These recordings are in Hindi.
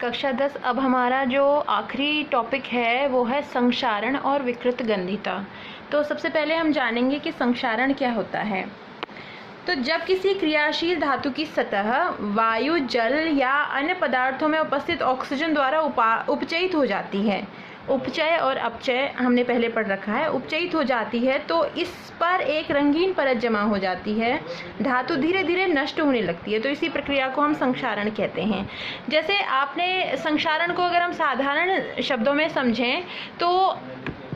कक्षा 10। अब हमारा जो आखिरी टॉपिक है वो है संक्षारण और विकृत गंधिता। तो सबसे पहले हम जानेंगे कि संक्षारण क्या होता है। तो जब किसी क्रियाशील धातु की सतह वायु, जल या अन्य पदार्थों में उपस्थित ऑक्सीजन द्वारा उपचयित हो जाती है, उपचय और अपचय हमने पहले पढ़ रखा है, उपचयित हो जाती है तो इस पर एक रंगीन परत जमा हो जाती है, धातु धीरे धीरे नष्ट होने लगती है। तो इसी प्रक्रिया को हम संक्षारण कहते हैं। जैसे आपने संक्षारण को अगर हम साधारण शब्दों में समझें तो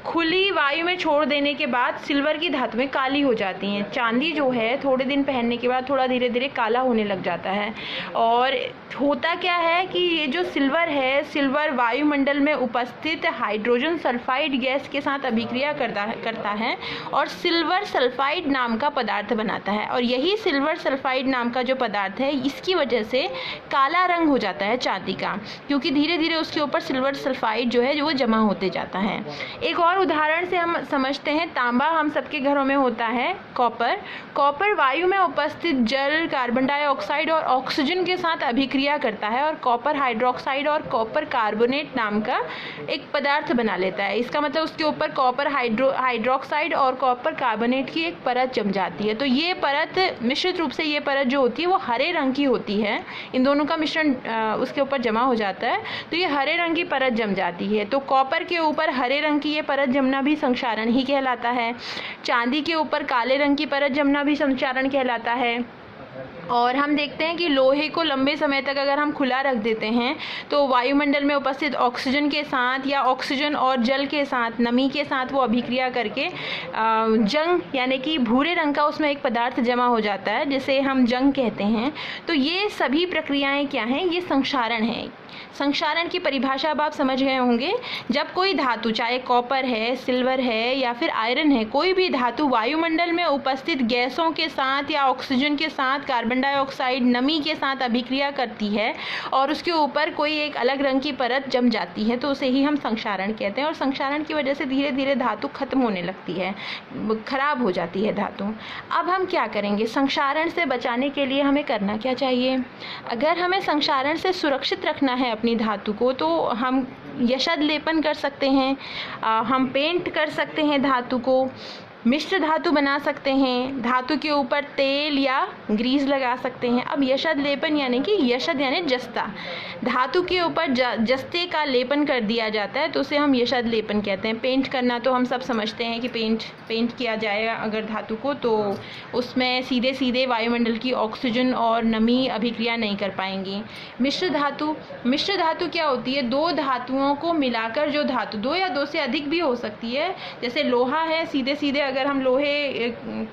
खुली वायु में छोड़ देने के बाद सिल्वर की धातुएं काली हो जाती हैं। चांदी जो है थोड़े दिन पहनने के बाद थोड़ा धीरे धीरे काला होने लग जाता है। और होता क्या है कि ये जो सिल्वर है, सिल्वर वायुमंडल में उपस्थित हाइड्रोजन सल्फाइड गैस के साथ अभिक्रिया करता है और सिल्वर सल्फाइड नाम का पदार्थ बनाता है। और यही सिल्वर सल्फाइड नाम का जो पदार्थ है, इसकी वजह से काला रंग हो जाता है चांदी का, क्योंकि धीरे धीरे उसके ऊपर सिल्वर सल्फाइड जो है वो जमा होते जाता है। एक और उदाहरण से हम समझते हैं, तांबा हम सबके घरों में होता है। कॉपर वायु में उपस्थित जल, कार्बन डाइऑक्साइड और ऑक्सीजन के साथ अभिक्रिया करता है और कॉपर हाइड्रोक्साइड और कॉपर कार्बोनेट नाम का एक पदार्थ बना लेता है। इसका मतलब उसके ऊपर कॉपर हाइड्रोक्साइड और कॉपर कार्बोनेट की एक परत जम जाती है। तो ये परत मिश्रित रूप से ये परत जो होती है वो हरे रंग की होती है। इन दोनों का मिश्रण उसके ऊपर जमा हो जाता है तो ये हरे रंग की परत जम जाती है। तो कॉपर के ऊपर हरे रंग की ये परत जमना भी संक्षारण ही कहलाता है। चांदी के ऊपर काले रंग की परत जमना भी संक्षारण कहलाता है। और हम देखते हैं कि लोहे को लंबे समय तक अगर हम खुला रख देते हैं तो वायुमंडल में उपस्थित ऑक्सीजन के साथ या ऑक्सीजन और जल के साथ, नमी के साथ वो अभिक्रिया करके जंग यानी कि भूरे रंग का उसमें एक पदार्थ जमा हो जाता है, जिसे हम जंग कहते हैं। तो ये सभी प्रक्रियाएं क्या हैं? ये संक्षारण है। संक्षारण की परिभाषा अब आप समझ गए होंगे। जब कोई धातु, चाहे कॉपर है, सिल्वर है या फिर आयरन है, कोई भी धातु वायुमंडल में उपस्थित गैसों के साथ या ऑक्सीजन के साथ, कार्बन डाइऑक्साइड, नमी के साथ अभिक्रिया करती है और उसके ऊपर कोई एक अलग रंग की परत जम जाती है, तो उसे ही हम संक्षारण कहते हैं। और संक्षारण की वजह से धीरे धीरे धातु खत्म होने लगती है, खराब हो जाती है धातु। अब हम क्या करेंगे? संक्षारण से बचाने के लिए हमें करना क्या चाहिए? अगर हमें संक्षारण से सुरक्षित रखना है अपनी धातु को, तो हम यशद लेपन कर सकते हैं, हम पेंट कर सकते हैं धातु को, मिश्र धातु बना सकते हैं, धातु के ऊपर तेल या ग्रीस लगा सकते हैं। अब यशद लेपन यानी कि यशद यानी जस्ता, धातु के ऊपर जस्ते का लेपन कर दिया जाता है तो उसे हम यशद लेपन कहते हैं। पेंट करना तो हम सब समझते हैं कि पेंट किया जाएगा अगर धातु को, तो उसमें सीधे सीधे वायुमंडल की ऑक्सीजन और नमी अभिक्रिया नहीं कर पाएंगी। मिश्र धातु क्या होती है? दो धातुओं को मिलाकर जो धातु, दो या दो से अधिक भी हो सकती है। जैसे लोहा है, सीधे सीधे अगर हम लोहे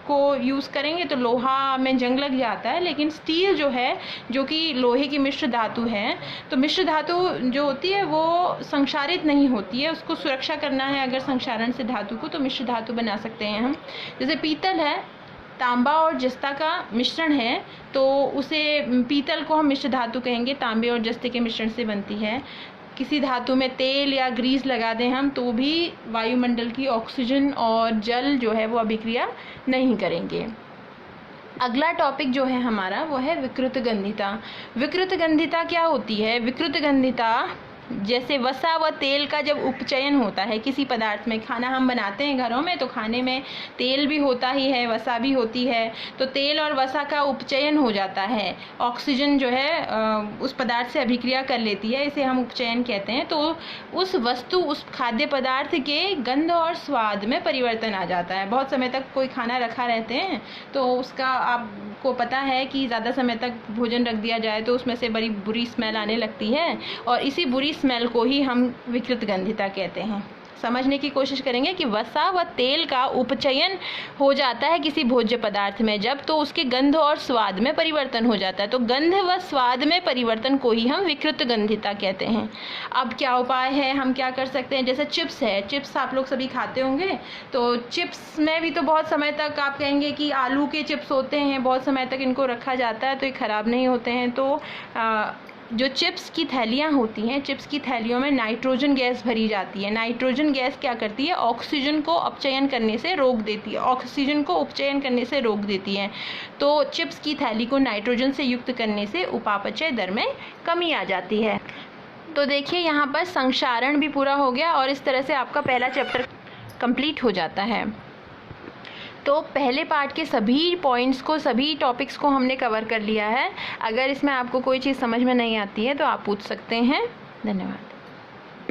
को यूज़ करेंगे तो लोहा में जंग लग जाता है, लेकिन स्टील जो है, जो कि लोहे की मिश्र धातु है, तो मिश्र धातु जो होती है वो संक्षारित नहीं होती है। उसको सुरक्षा करना है अगर संक्षारण से धातु को, तो मिश्र धातु बना सकते हैं हम। जैसे पीतल है, तांबा और जस्ता का मिश्रण है, तो उसे पीतल को हम मिश्र धातु कहेंगे, तांबे और जस्ते के मिश्रण से बनती है। किसी धातु में तेल या ग्रीस लगा दें हम, तो भी वायुमंडल की ऑक्सीजन और जल जो है वो अभिक्रिया नहीं करेंगे। अगला टॉपिक जो है हमारा वो है विकृत गंधिता। विकृत गंधिता क्या होती है? विकृत गंधिता जैसे वसा व तेल का जब उपचयन होता है किसी पदार्थ में, खाना हम बनाते हैं घरों में तो खाने में तेल भी होता ही है, वसा भी होती है, तो तेल और वसा का उपचयन हो जाता है, ऑक्सीजन जो है उस पदार्थ से अभिक्रिया कर लेती है, इसे हम उपचयन कहते हैं। तो उस वस्तु, उस खाद्य पदार्थ के गंध और स्वाद में परिवर्तन आ जाता है। बहुत समय तक कोई खाना रखा रहते हैं तो उसका आपको पता है कि ज़्यादा समय तक भोजन रख दिया जाए तो उसमें से बड़ी बुरी स्मेल आने लगती है, और इसी बुरी स्मेल को ही हम विकृत गंधिता कहते हैं। समझने की कोशिश करेंगे कि वसा व तेल का उपचयन हो जाता है किसी भोज्य पदार्थ में जब, तो उसके गंध और स्वाद में परिवर्तन हो जाता है। तो गंध व स्वाद में परिवर्तन को ही हम विकृत गंधिता कहते हैं। अब क्या उपाय है? हम क्या कर सकते हैं? जैसे चिप्स है, चिप्स आप लोग सभी खाते होंगे, तो चिप्स में भी तो बहुत समय तक, आप कहेंगे कि आलू के चिप्स होते हैं, बहुत समय तक इनको रखा जाता है तो ये ख़राब नहीं होते हैं। तो जो चिप्स की थैलियाँ होती हैं, चिप्स की थैलियों में नाइट्रोजन गैस भरी जाती है। नाइट्रोजन गैस क्या करती है? ऑक्सीजन को अपचयन करने से रोक देती है, ऑक्सीजन को उपचयन करने से रोक देती है। तो चिप्स की थैली को नाइट्रोजन से युक्त करने से उपापचय दर में कमी आ जाती है। तो देखिए यहाँ पर संक्षारण भी पूरा हो गया और इस तरह से आपका पहला चैप्टर कंप्लीट हो जाता है। तो पहले पार्ट के सभी पॉइंट्स को, सभी टॉपिक्स को हमने कवर कर लिया है। अगर इसमें आपको कोई चीज़ समझ में नहीं आती है तो आप पूछ सकते हैं। धन्यवाद।